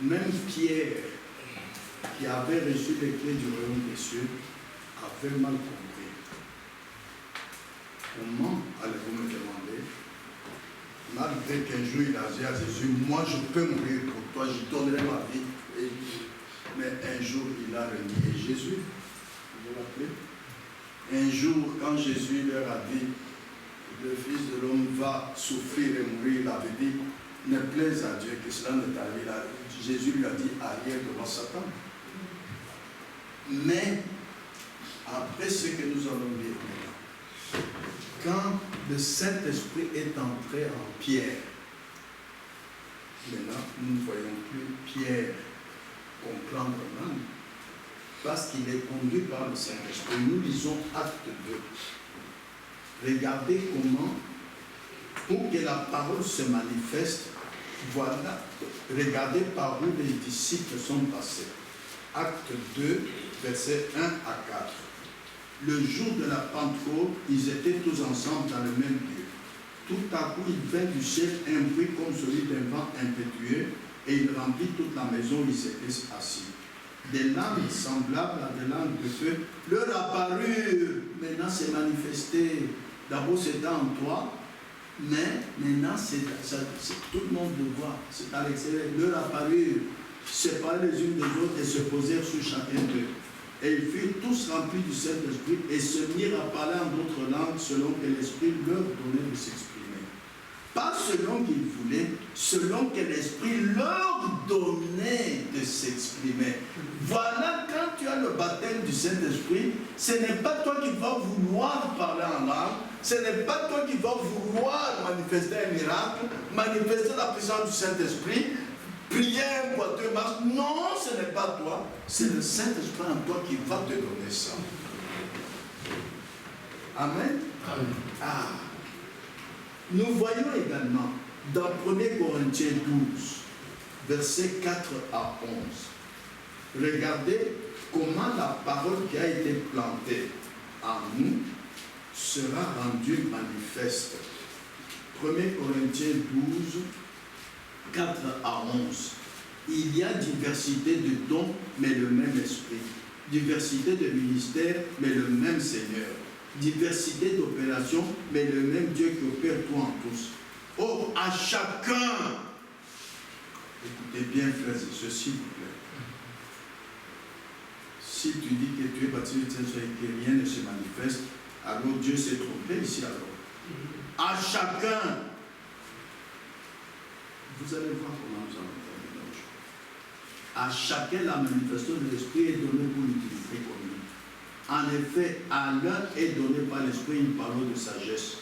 même Pierre, qui avait reçu les clés du royaume des cieux, avait mal compris. Comment allez-vous me demander, malgré qu'un jour il a dit à Jésus, moi je peux mourir pour toi, je donnerai ma vie. Mais un jour il a renié Jésus. Vous vous rappelez? Un jour, quand Jésus leur a dit, le Fils de l'homme va souffrir et mourir, il avait dit, ne plaise à Dieu que cela ne t'arrive pas. Jésus lui a dit, arrière devant Satan. Mais, après ce que nous allons dire, quand le Saint-Esprit est entré en Pierre, maintenant, nous ne voyons plus Pierre comprendre même, parce qu'il est conduit par le Saint-Esprit. Nous lisons Acte 2. Regardez comment, pour que la parole se manifeste, voilà, regardez par où les disciples sont passés. Acte 2, versets 1 à 4. Le jour de la Pentecôte, ils étaient tous ensemble dans le même lieu. Tout à coup, il vint du ciel un bruit comme celui d'un vent impétueux, et il remplit toute la maison où ils étaient assis. Des langues semblables à des langues de feu leur apparurent. Maintenant, c'est manifesté. D'abord, c'était en toi, mais maintenant, tout le monde le voit. C'est à l'extérieur. Leur apparurent, séparés les unes des autres et se posèrent sur chacun d'eux. Et ils furent tous remplis du Saint-Esprit et se mirent à parler en d'autres langues selon que l'Esprit leur donnait de s'exprimer. Pas selon qu'ils voulaient, selon que l'Esprit leur donnait de s'exprimer. Voilà, quand tu as le baptême du Saint-Esprit, ce n'est pas toi qui vas vouloir parler en langue, ce n'est pas toi qui vas vouloir manifester un miracle, manifester la puissance du Saint-Esprit, prier un boiteux marche. Non, ce n'est pas toi, c'est le Saint-Esprit en toi qui va te donner ça. Amen. Amen. Ah. Nous voyons également dans 1 Corinthiens 12, versets 4 à 11. Regardez comment la parole qui a été plantée en nous sera rendue manifeste. 1 Corinthiens 12, 4 à 11. Il y a diversité de dons, mais le même esprit. Diversité de ministères, mais le même Seigneur. Diversité d'opérations, mais le même Dieu qui opère tout en tous. Or, à chacun, écoutez bien, frères et sœurs, s'il vous plaît. Si tu dis que tu es baptisé du Saint-Esprit et que rien ne se manifeste, alors Dieu s'est trompé ici alors. À chacun, vous allez voir comment nous allons terminer aujourd'hui. À chacun, la manifestation de l'Esprit est donnée pour l'utilité commune. En effet, à l'un est donné par l'Esprit une parole de sagesse,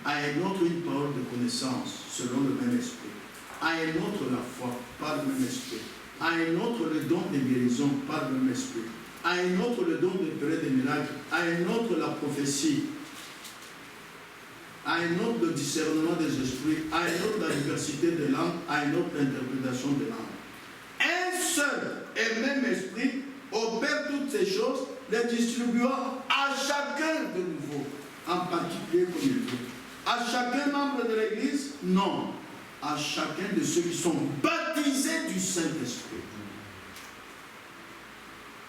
à un autre une parole de connaissance, selon le même Esprit, à un autre la foi, par le même Esprit, à un autre le don de guérison, par le même Esprit, à un autre le don d'opérer des miracles, à un autre la prophétie, à un autre le discernement des esprits, à un autre la diversité des langues, à un autre l'interprétation des langues. Un seul et même Esprit opère toutes ces choses, les distribuant à chacun de nouveau, en particulier comme il veut. À chacun membre de l'Église? Non. À chacun de ceux qui sont baptisés du Saint-Esprit.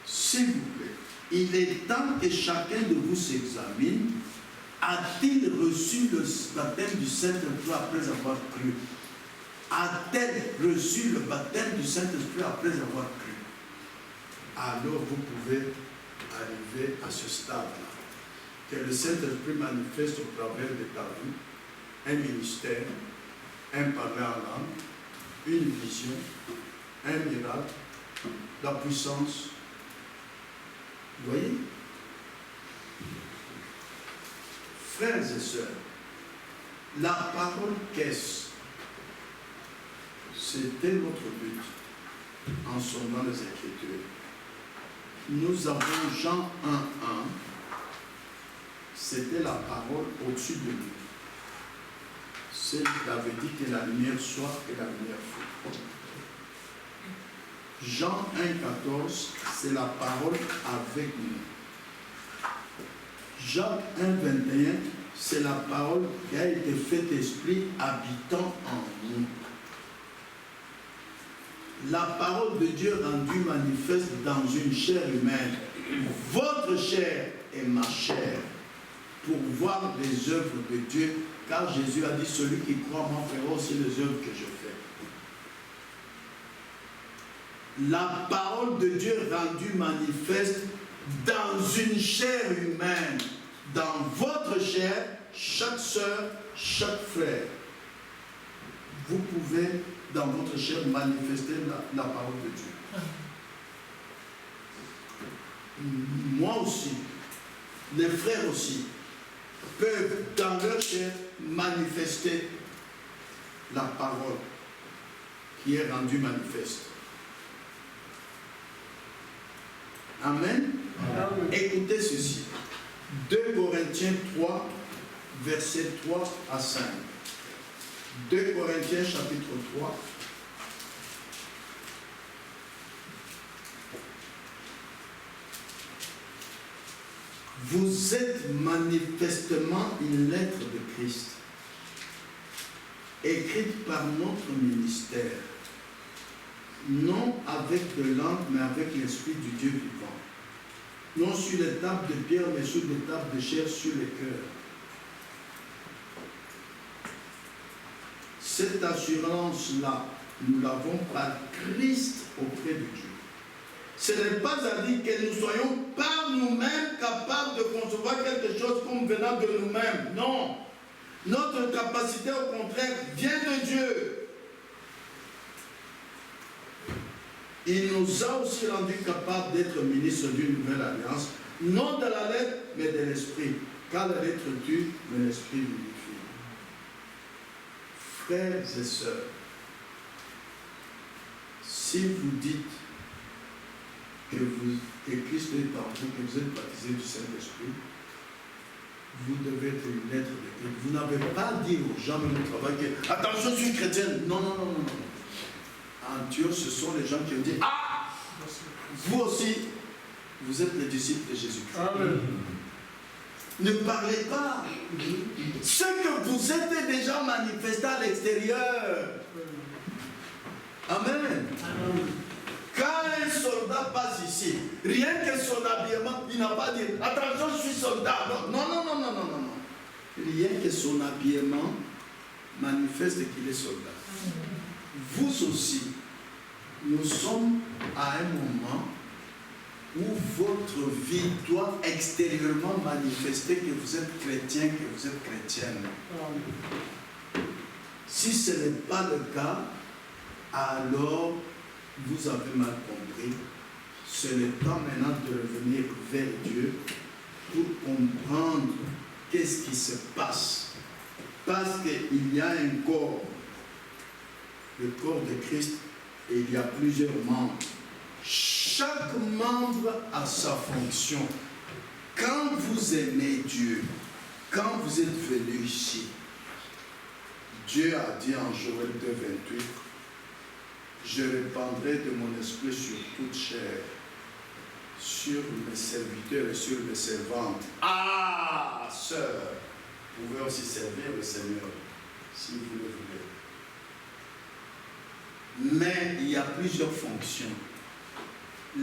S'il vous plaît, il est temps que chacun de vous s'examine. A-t-il reçu le baptême du Saint-Esprit après avoir cru? A-t-elle reçu le baptême du Saint-Esprit après avoir cru? Alors vous pouvez arriver à ce stade-là. Que le Saint-Esprit manifeste au travers de ta vie un ministère, un parler en langue, une vision, un miracle, la puissance. Vous voyez? Frères et sœurs, la parole qu'est-ce? C'était notre but en sondant les Écritures. Nous avons Jean 1:1, c'était la parole au-dessus de nous. C'est qui avait dit que la lumière soit et la lumière fut. Jean 1:14, c'est la parole avec nous. Jean 1:21, c'est la parole qui a été faite esprit habitant en nous. la parole de Dieu rendue manifeste dans une chair humaine. Votre chair est ma chair, pour voir les œuvres de Dieu, car Jésus a dit, celui qui croit en moi fera aussi les œuvres que je fais. La parole de Dieu rendue manifeste dans une chair humaine, dans votre chair, chaque sœur, chaque frère. Vous pouvez, dans votre chair, manifester la parole de Dieu. Moi aussi, les frères aussi, peuvent, dans leur chair, manifester la parole qui est rendue manifeste. Amen. Amen. Écoutez ceci. 2 Corinthiens 3, versets 3 à 5. 2 Corinthiens chapitre 3. Vous êtes manifestement une lettre de Christ, écrite par notre ministère, non avec de langue, mais avec l'Esprit du Dieu vivant. Non sur les tables de pierre, mais sur les tables de chair, sur les cœurs. Cette assurance-là, nous l'avons par Christ auprès de Dieu. Ce n'est pas à dire que nous soyons par nous-mêmes capables de concevoir quelque chose comme venant de nous-mêmes. Non. Notre capacité, au contraire, vient de Dieu. Il nous a aussi rendus capables d'être ministres d'une nouvelle alliance, non de la lettre, mais de l'esprit. Car la lettre tue, mais l'esprit vivifie. Frères et sœurs, si vous dites que Christ est en vous, que vous êtes baptisé du Saint-Esprit, vous devez être une lettre de Christ. Vous n'avez pas à dire aux gens même au travail que attention, je suis chrétienne. Non, non, non, non, non. En Dieu, ce sont les gens qui ont dit ah, vous aussi, vous êtes les disciples de Jésus-Christ. Amen. Ne parlez pas. Ce que vous êtes déjà manifesté à l'extérieur. Amen. Amen. Quand un soldat passe ici, rien que son habillement, il n'a pas dit attention, je suis soldat. Non, non, non, non, non, non, non. Rien que son habillement manifeste qu'il est soldat. Vous aussi, nous sommes à un moment où votre vie doit extérieurement manifester que vous êtes chrétien, que vous êtes chrétienne. Si ce n'est pas le cas, alors vous avez mal compris. C'est le temps maintenant de revenir vers Dieu pour comprendre qu'est-ce qui se passe. Parce qu'il y a un corps, le corps de Christ, et il y a plusieurs membres. Chaque membre a sa fonction. Quand vous aimez Dieu, quand vous êtes venu ici, Dieu a dit en Joël 2, 28, je répandrai de mon esprit sur toute chair, sur mes serviteurs et sur mes servantes. Ah, sœur, vous pouvez aussi servir le Seigneur, si vous le voulez. Mais il y a plusieurs fonctions,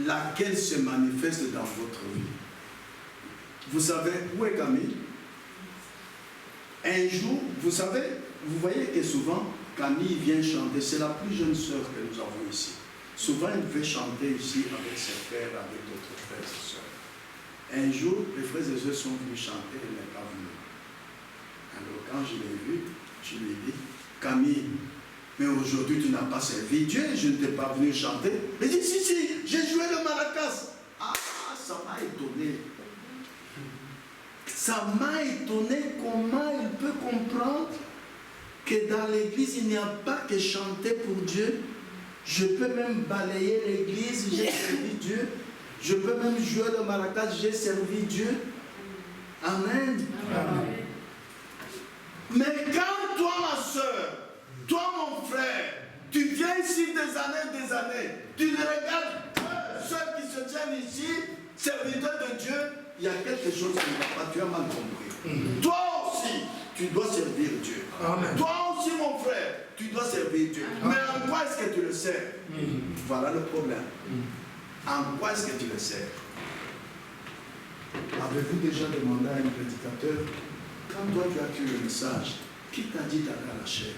laquelle se manifeste dans votre vie. Vous savez, où est Camille? Un jour, vous savez, vous voyez que souvent, Camille vient chanter, c'est la plus jeune sœur que nous avons ici. Souvent, elle veut chanter ici avec ses frères, avec d'autres frères et sœurs. Un jour, les frères et sœurs sont venus chanter, elle n'est pas venue. Alors, quand je l'ai vu, je lui ai dit, Camille, mais aujourd'hui, tu n'as pas servi Dieu, je ne t'ai pas venu chanter. Elle dit, si, j'ai joué le maracas. Ah, ça m'a étonné. Ça m'a étonné comment il peut comprendre que dans l'église, il n'y a pas que chanter pour Dieu. Je peux même balayer l'église, j'ai servi Dieu. Je peux même jouer le maracas, j'ai servi Dieu. Amen. Amen. Mais quand toi, ma soeur, toi, mon frère, tu viens ici des années, tu regardes ceux qui se tiennent ici, serviteurs de Dieu, il y a quelque chose qui ne va pas, tu as mal compris. Toi aussi, tu dois servir Dieu. Amen. Toi aussi mon frère, tu dois servir Dieu. Mais en quoi est-ce que tu le sers? Voilà le problème. En quoi est-ce que tu le sers? Avez-vous déjà demandé à un prédicateur, quand toi tu as tué le message, qui t'a dit d'aller à la chair?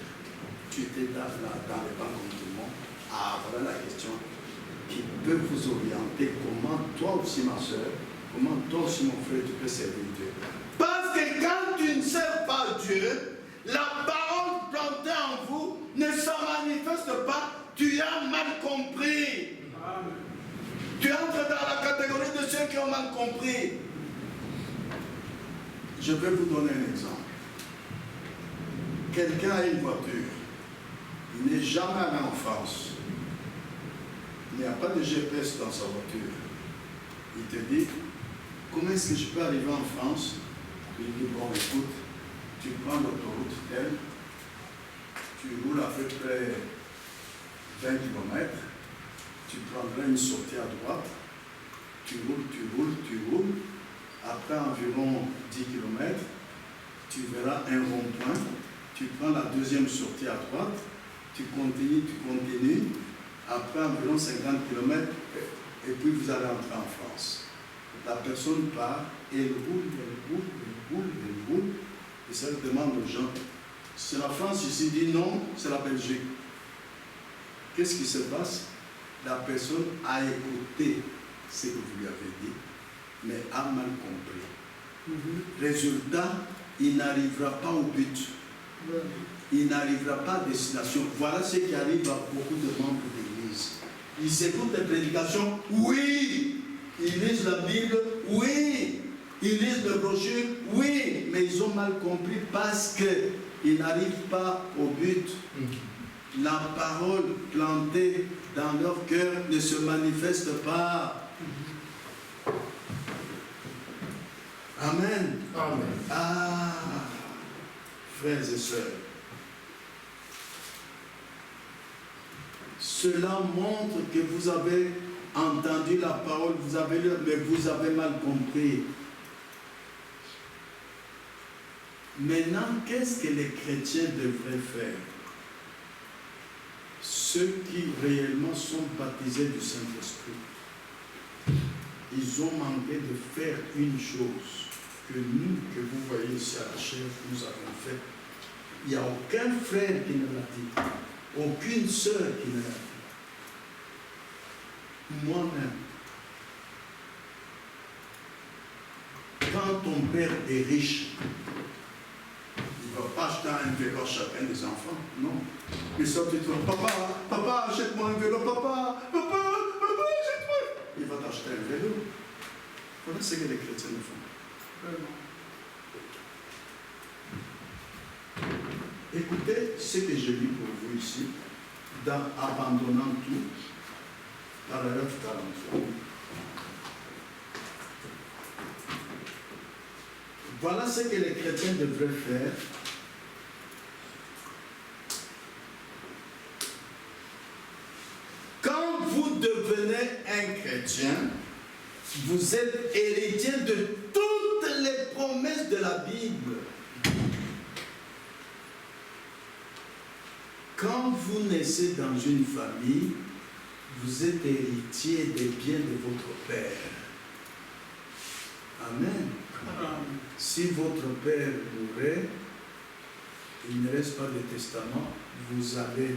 Tu étais dans les bancs comme tout le monde. Ah, voilà la question qui peut vous orienter. Comment toi aussi ma soeur, comment toi aussi mon frère, tu peux servir Dieu? Parce que quand tu ne sers pas Dieu, la parole plantée en vous ne se manifeste pas. Tu as mal compris. Amen. Tu entres dans la catégorie de ceux qui ont mal compris. Je vais vous donner un exemple. Quelqu'un a une voiture. Il n'est jamais allé en France. Il n'y a pas de GPS dans sa voiture. Il te dit, comment est-ce que je peux arriver en France? Il dit, bon, écoute, tu prends l'autoroute telle, tu roules à peu près 20 km, tu prendras une sortie à droite, tu roules, après environ 10 km, tu verras un rond-point, tu prends la deuxième sortie à droite, tu continues, après environ 50 km, et puis vous allez entrer en France. La personne part, elle roule, et ça demande aux gens, c'est la France ici, dit non, c'est la Belgique. Qu'est-ce qui se passe? La personne a écouté ce que vous lui avez dit, mais a mal compris. Résultat, il n'arrivera pas au but. Il n'arrivera pas à destination. Voilà ce qui arrive à beaucoup de membres d'église. Ils écoutent les prédications, oui. Ils lisent la Bible, oui. Ils lisent le brochure, oui. Mais ils ont mal compris parce qu'ils n'arrivent pas au but. La parole plantée dans leur cœur ne se manifeste pas. Amen. Amen. Ah, frères et sœurs, cela montre que vous avez entendu la parole, mais vous avez mal compris. Maintenant, qu'est-ce que les chrétiens devraient faire? Ceux qui réellement sont baptisés du Saint-Esprit, ils ont manqué de faire une chose que nous, que vous voyez ici à la chair, nous avons fait. Il n'y a aucun frère qui ne l'a dit, aucune sœur qui ne l'a dit. Moi-même, quand ton père est riche, il ne va pas acheter un vélo à chacun des enfants, non. Il sort du toit, papa, achète-moi un vélo, papa, achète-moi. Il va t'acheter un vélo. Voilà ce que les chrétiens font. Écoutez ce que je lis pour vous ici, dans Abandonnant tout, paragraphe 43. Voilà ce que les chrétiens devraient faire. Quand vous devenez un chrétien, vous êtes héritier de toutes les promesses de la Bible. Quand vous naissez dans une famille, vous êtes héritier des biens de votre père. Amen. Si votre père mourait, il ne reste pas de testament, vous allez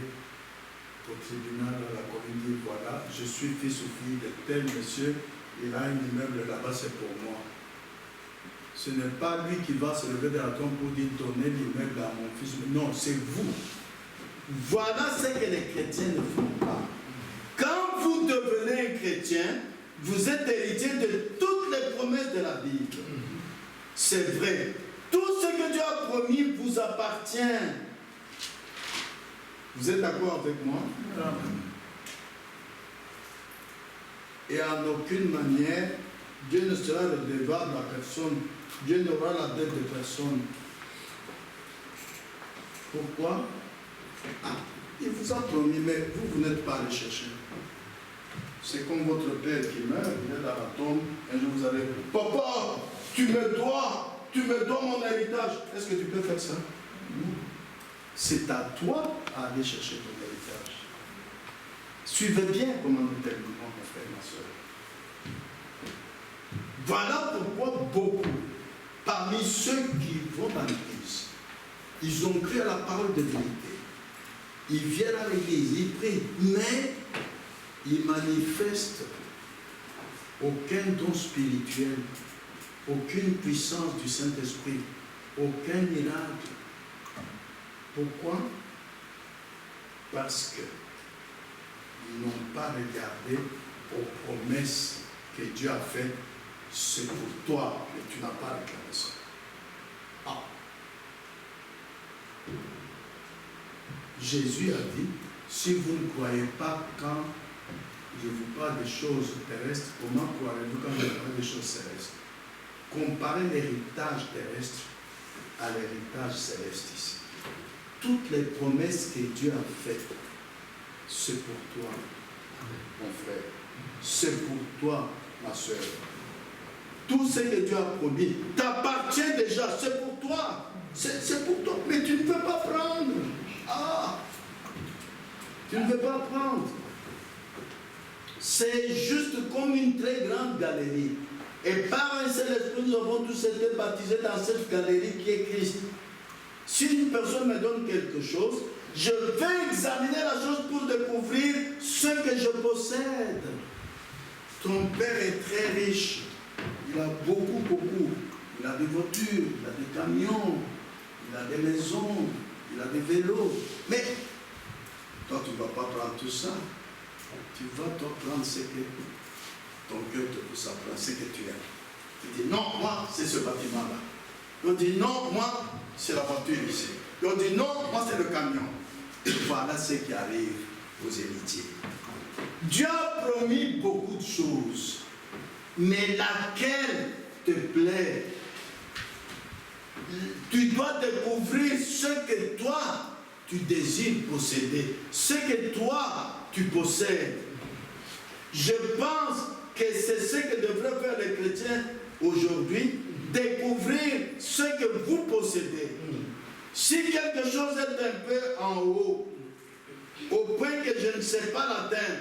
au tribunal à la commune dire, voilà, je suis fils ou fille de tel monsieur, il a un immeuble là-bas, c'est pour moi. Ce n'est pas lui qui va se lever de la tombe pour dire, donnez l'immeuble à mon fils. Non, c'est vous. Voilà ce que les chrétiens ne font pas. Quand vous devenez un chrétien, vous êtes héritier de toutes les promesses de la Bible. C'est vrai. Tout ce que Dieu a promis vous appartient. Vous êtes d'accord avec moi? Et en aucune manière, Dieu ne sera redevable à personne. Dieu n'aura la dette de personne. Pourquoi? Il vous a promis, mais vous n'êtes pas allé chercher. C'est comme votre père qui meurt, il est dans la tombe, un jour vous allez, papa, tu me dois mon héritage. Est-ce que tu peux faire ça? Non. C'est à toi à aller chercher ton héritage. Suivez bien comment nous terminons, mon frère et ma soeur. Voilà pourquoi beaucoup, parmi ceux qui vont dans l'église, ils ont cru à la parole de vérité. Ils viennent à l'église, ils prient, mais ils manifestent aucun don spirituel, aucune puissance du Saint-Esprit, aucun miracle. Pourquoi? Parce qu'ils n'ont pas regardé aux promesses que Dieu a faites. C'est pour toi, mais tu n'as pas réclamé ça. Ah. Jésus a dit, si vous ne croyez pas quand je vous parle des choses terrestres, comment croirez-vous quand je vous parle des choses célestes? Comparez l'héritage terrestre à l'héritage céleste ici. Toutes les promesses que Dieu a faites, c'est pour toi, mon frère. C'est pour toi, ma soeur. Tout ce que Dieu a promis t'appartient déjà, c'est pour toi. C'est pour toi, mais tu ne peux pas prendre. Ah, tu ne peux pas prendre. C'est juste comme une très grande galerie. Et par un seul esprit, nous avons tous été baptisés dans cette galerie qui est Christ. Si une personne me donne quelque chose, je vais examiner la chose pour découvrir ce que je possède. Ton père est très riche. Il a beaucoup. Il a des voitures, il a des camions, il a des maisons, il a des vélos. Mais toi, tu ne vas pas prendre tout ça. Tu vas te prendre ce que ton cœur te pousse à prendre, ce que tu aimes. Tu dis, non, moi, c'est ce bâtiment-là. On dit, non, moi, c'est la voiture ici. On dit, non, moi, c'est le camion. Voilà ce qui arrive aux héritiers. Dieu a promis beaucoup de choses, mais laquelle te plaît? Tu dois découvrir ce que toi, tu désires posséder, ce que toi, tu possèdes. Je pense que c'est ce que devraient faire les chrétiens aujourd'hui, découvrir ce que vous possédez. Si quelque chose est un peu en haut, au point que je ne sais pas l'atteindre,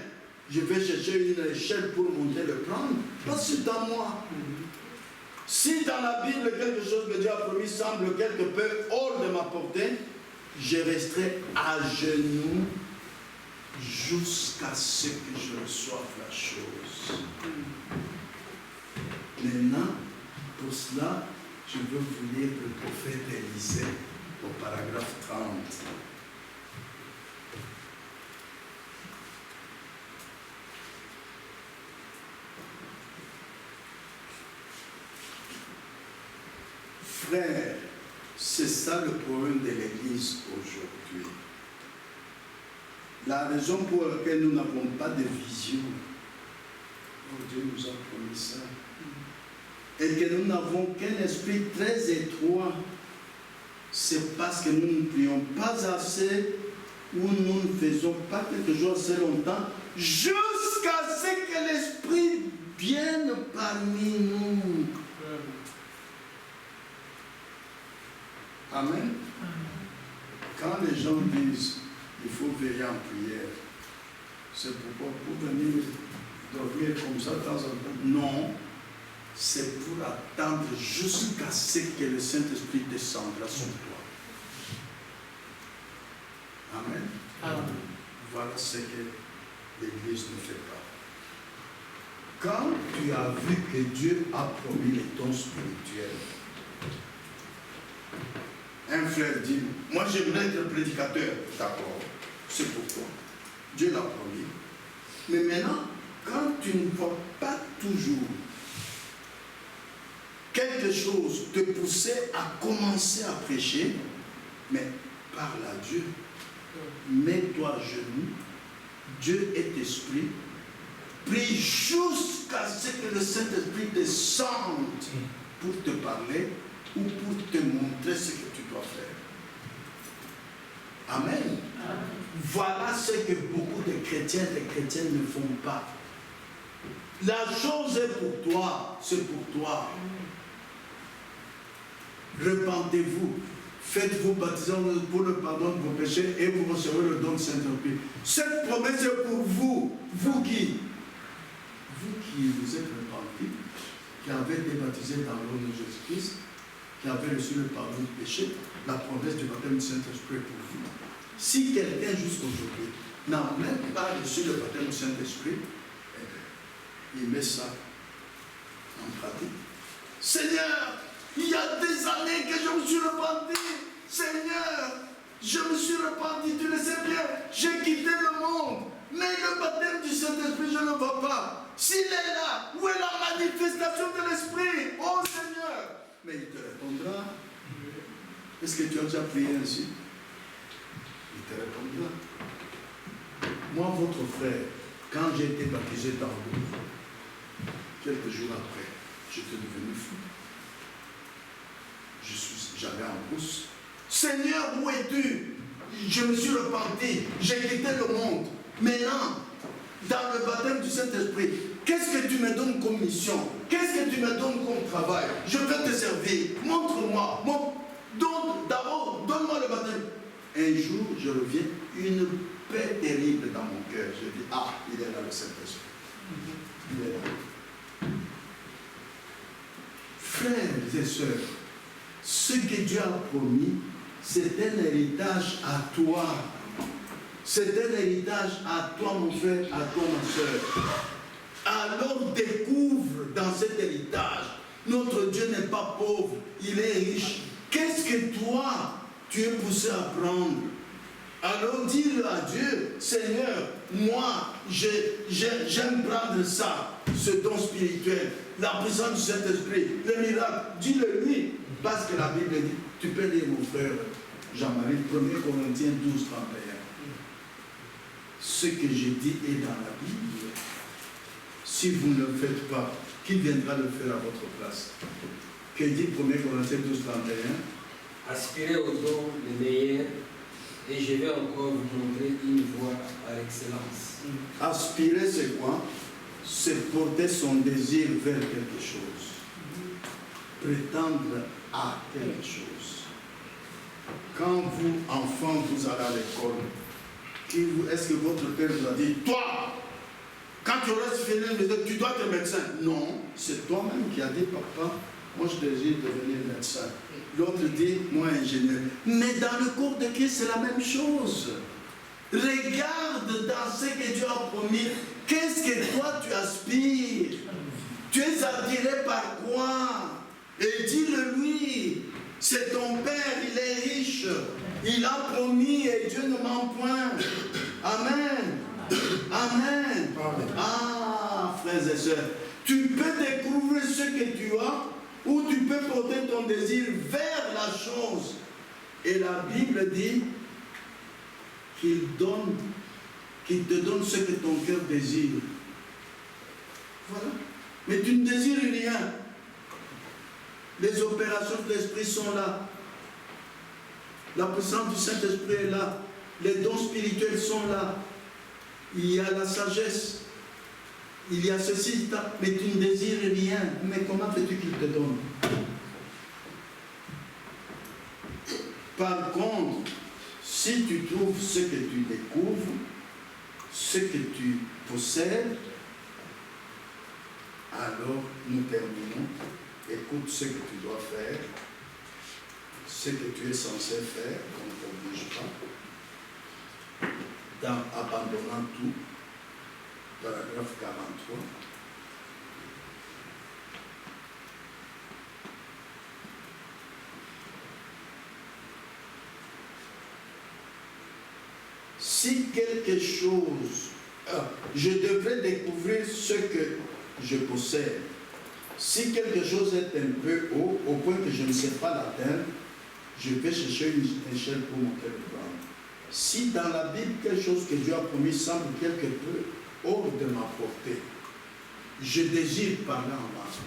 je vais chercher une échelle pour monter le prendre, parce que c'est dans moi. Si dans la Bible quelque chose que Dieu a promis semble quelque peu hors de ma portée, je resterai à genoux jusqu'à ce que je reçoive la chose. Maintenant, pour cela, je veux vous lire le prophète Élisée au paragraphe 30. Frère, c'est ça le problème de l'Église aujourd'hui. La raison pour laquelle nous n'avons pas de vision, oh, Dieu nous a promis ça, et que nous n'avons qu'un esprit très étroit, c'est parce que nous ne prions pas assez ou nous ne faisons pas quelque chose assez longtemps jusqu'à ce que l'esprit vienne parmi nous. Amen. Quand les gens disent il faut veiller en prière, c'est pourquoi pour venir dormir comme ça de temps en temps. Non, c'est pour attendre jusqu'à ce que le Saint-Esprit descendra sur toi. Amen. Amen. Voilà ce que l'Église ne fait pas. Quand tu as vu que Dieu a promis les dons spirituels, un frère dit, moi j'aimerais être prédicateur. D'accord, c'est pour toi. Dieu l'a promis. Mais maintenant, quand tu ne vois pas toujours quelque chose te pousser à commencer à prêcher, mais parle à Dieu. Mets-toi à genoux. Dieu est esprit. Prie jusqu'à ce que le Saint-Esprit descende pour te parler ou pour te montrer ce que tu dois faire. Amen. Voilà ce que beaucoup de chrétiens et de chrétiennes ne font pas. La chose est pour toi, c'est pour toi. Repentez-vous. faites-vous baptiser pour le pardon de vos péchés et vous recevrez le don du Saint-Esprit. Cette promesse est pour vous. Vous qui vous êtes repentis, qui avez été baptisés dans le nom de Jésus-Christ, qui avez reçu le pardon du péché, la promesse du baptême du Saint-Esprit est pour vous. Si quelqu'un jusqu'aujourd'hui n'a même pas reçu le baptême du Saint-Esprit, il met ça en pratique. Seigneur, il y a des années que je me suis repenti. Seigneur, je me suis repenti, tu le sais bien, j'ai quitté le monde. Mais le baptême du Saint-Esprit, je ne le vois pas. S'il est là, où est la manifestation de l'Esprit? Oh Seigneur! Mais il te répondra. Est-ce que tu as déjà prié ainsi? Il te répondra. Moi, votre frère, quand j'ai été baptisé dans l'eau, quelques jours après, j'étais devenu fou. J'allais en brousse. Seigneur, où es-tu? Je me suis repenti, j'ai quitté le monde. Maintenant, dans le baptême du Saint-Esprit, qu'est-ce que tu me donnes comme mission? Qu'est-ce que tu me donnes comme travail? Je veux te servir. Montre-moi. D'abord, donne-moi le baptême. Un jour, je reviens, une paix terrible dans mon cœur. Je dis, ah, il est là le Saint-Esprit. Il est là. Frères et sœurs, ce que Dieu a promis, c'est un héritage à toi. C'est un héritage à toi, mon frère, à toi, ma soeur. Alors découvre dans cet héritage, notre Dieu n'est pas pauvre, il est riche. Qu'est-ce que toi, tu es poussé à prendre? Alors dis-le à Dieu, Seigneur, moi, j'aime prendre ça, ce don spirituel, la puissance du Saint-Esprit, le miracle. Dis-le lui, parce que la Bible dit, tu peux lire mon frère Jean-Marie, 1 Corinthiens 12, 31. Ce que j'ai dit est dans la Bible. Si vous ne le faites pas, qui viendra le faire à votre place? Que dit 1 Corinthiens 12, 31? Aspirez au don le meilleur, et je vais encore vous montrer une voie à l'excellence. Aspirer, c'est quoi? C'est porter son désir vers quelque chose. Prétendre à quelque chose. Quand vous, enfant, vous allez à l'école, est-ce que votre père vous a dit, toi, quand tu auras fini, tu dois être médecin? Non, c'est toi-même qui as dit, papa, moi je désire devenir médecin. L'autre dit, moi ingénieur. Mais dans le corps de Christ, c'est la même chose. Regarde dans ce que Dieu a promis. Qu'est-ce que toi tu aspires? Tu es attiré par quoi? Et dis-le lui. C'est ton père, il est riche. Il a promis et Dieu ne ment point. Amen. Amen. Ah, frères et sœurs, tu peux découvrir ce que tu as ou tu peux porter ton désir vers la chose. Et la Bible dit qu'il te donne ce que ton cœur désire. Voilà. Mais tu ne désires rien. Les opérations de l'Esprit sont là. La puissance du Saint-Esprit est là. Les dons spirituels sont là. Il y a la sagesse. Il y a ceci, mais tu ne désires rien. Mais comment fais-tu qu'il te donne? Par contre, si tu trouves ce que tu découvres, ce que tu possèdes, alors nous terminons. Écoute ce que tu dois faire, ce que tu es censé faire, on ne t'oblige pas, dans abandonnant tout, paragraphe 43. Si quelque chose, je devrais découvrir ce que je possède. Si quelque chose est un peu haut, au point que je ne sais pas l'atteindre, je vais chercher une échelle pour monter le prendre. Si dans la Bible, quelque chose que Dieu a promis semble quelque peu hors de ma portée, je désire parler en masse,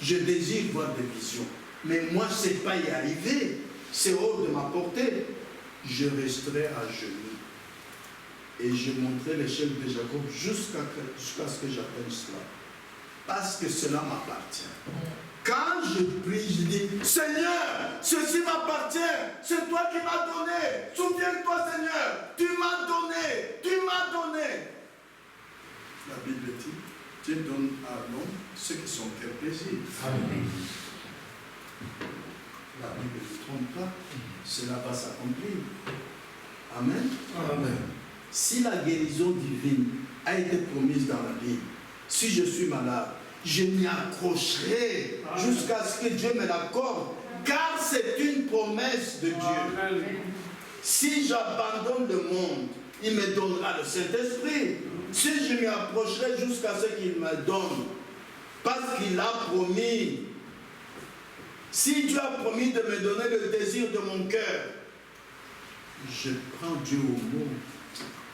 je désire voir des visions, mais moi je ne sais pas y arriver, c'est hors de ma portée, je resterai à genoux et je monterai l'échelle de Jacob jusqu'à ce que j'atteigne cela. Parce que cela m'appartient. Quand je prie, je dis, Seigneur, ceci m'appartient, c'est toi qui m'as donné. Souviens-toi, Seigneur, tu m'as donné, tu m'as donné. La Bible dit, Dieu donne à l'homme ce qui son cœur plaisir. Amen. La Bible ne trompe pas, cela va s'accomplir. Amen. Amen. Si la guérison divine a été promise dans la Bible, si je suis malade, je m'y accrocherai jusqu'à ce que Dieu me l'accorde, car c'est une promesse de Dieu. Amen. Si j'abandonne le monde, il me donnera le Saint-Esprit. Si je m'y approcherai jusqu'à ce qu'il me donne, parce qu'il a promis. Si Dieu a promis de me donner le désir de mon cœur, je prends Dieu au mot.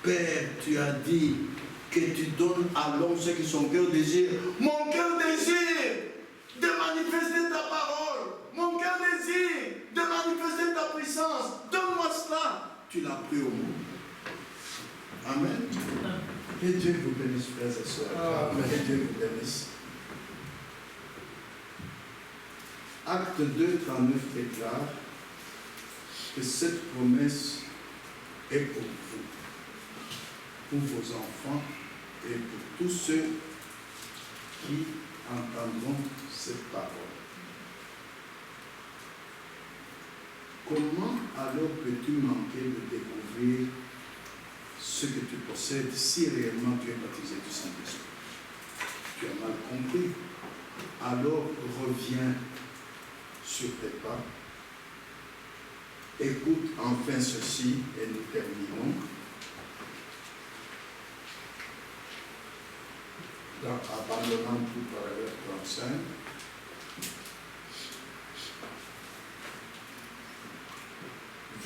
Père, tu as dit que tu donnes à l'homme ce que son cœur désire. Mon cœur désire de manifester ta parole. Mon cœur désire de manifester ta puissance. Donne-moi cela. Tu l'as pris au mot. Amen. Que Dieu vous bénisse, frères et sœurs. Amen. Que Dieu vous bénisse. Acte 2, 39 déclare que cette promesse est pour vous, pour vos enfants et pour tous ceux qui entendront cette parole. Comment alors peux-tu manquer de découvrir ce que tu possèdes si réellement tu es baptisé du Saint-Esprit? Tu as mal compris. Alors reviens sur tes pas. Écoute enfin ceci et nous terminons. Dans Abandonnant tout, paragraphe 35.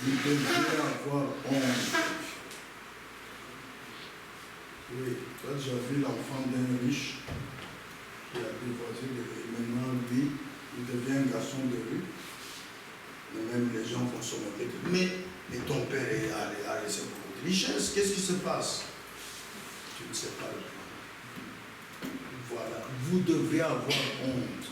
Vous devez avoir honte. Oui, tu as déjà vu l'enfant d'un riche qui a dévoisé de rue. Maintenant, lui, il devient un garçon de rue. Et même les gens vont se moquer de lui. Mais ton père a laissé beaucoup de richesse. Qu'est-ce qui se passe? Tu ne sais pas le plan. Voilà. Vous devez avoir honte.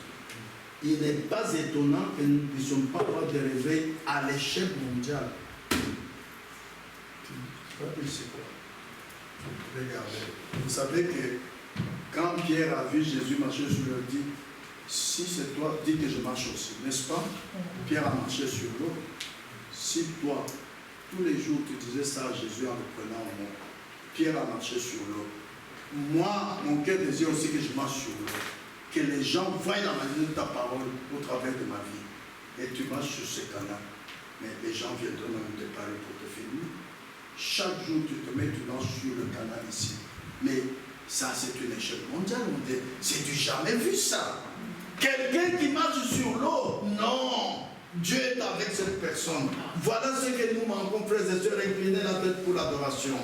Il n'est pas étonnant que nous ne puissions pas avoir de réveil à l'échelle mondiale. Tu ne sais pas c'est quoi? Regardez. Vous savez que quand Pierre a vu Jésus marcher sur l'eau, il dit, si c'est toi, dis que je marche aussi, n'est-ce pas? Pierre a marché sur l'eau. Si toi, tous les jours, tu disais ça à Jésus en le prenant en main, Pierre a marché sur l'eau. Moi, mon cœur désire aussi que je marche sur l'eau. Que les gens voient la manière de ta parole au travers de ma vie. Et tu marches sur ce canal. Mais les gens viendront même te parler pour te finir. Chaque jour, tu te mets, tu lances sur le canal ici. Mais ça, c'est une échelle mondiale. C'est du jamais vu ça. Quelqu'un qui marche sur l'eau, non. Dieu est avec cette personne. Voilà ce que nous manquons, frères et sœurs, incliner la tête pour l'adoration.